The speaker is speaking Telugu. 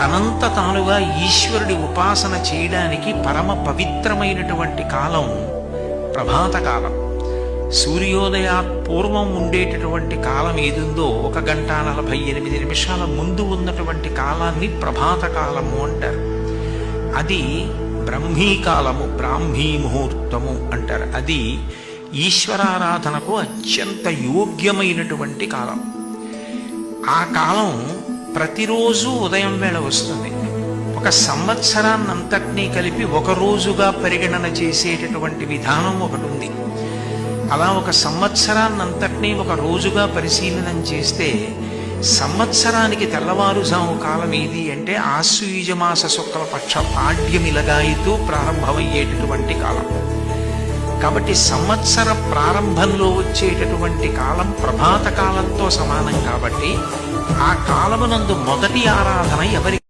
తనంత తానుగా ఈశ్వరుడి ఉపాసన చేయడానికి పరమ పవిత్రమైనటువంటి కాలం ప్రభాత కాలం. సూర్యోదయా పూర్వం ఉండేటటువంటి కాలం ఏదుందో 1 గంట 48 నిమిషాల ముందు ఉన్నటువంటి కాలాన్ని ప్రభాత కాలము అంటారు. అది బ్రహ్మీకాలము, బ్రాహ్మీ ముహూర్తము అంటారు. అది ఈశ్వరారాధనకు అత్యంత యోగ్యమైనటువంటి కాలం. ఆ కాలం ప్రతిరోజు ఉదయం వేళ వస్తుంది. ఒక సంవత్సరాన్నంతటినీ కలిపి ఒక రోజుగా పరిగణన చేసేటటువంటి విధానం ఒకటి ఉంది. అలా ఒక సంవత్సరాన్నంతటినీ ఒక రోజుగా పరిశీలనం చేస్తే సంవత్సరానికి తెల్లవారుజాము కాలం ఏది అంటే ఆశ్వయుజమాస శుక్లపక్ష పాడ్యమిలగాయితూ ప్రారంభమయ్యేటటువంటి కాలం. కాబట్టి సంవత్సర ప్రారంభంలో వచ్చేటటువంటి కాలం ప్రభాత కాలంతో సమానం. కాబట్టి ఆ కాలమునందు మొదటి ఆరాధన ఎవరి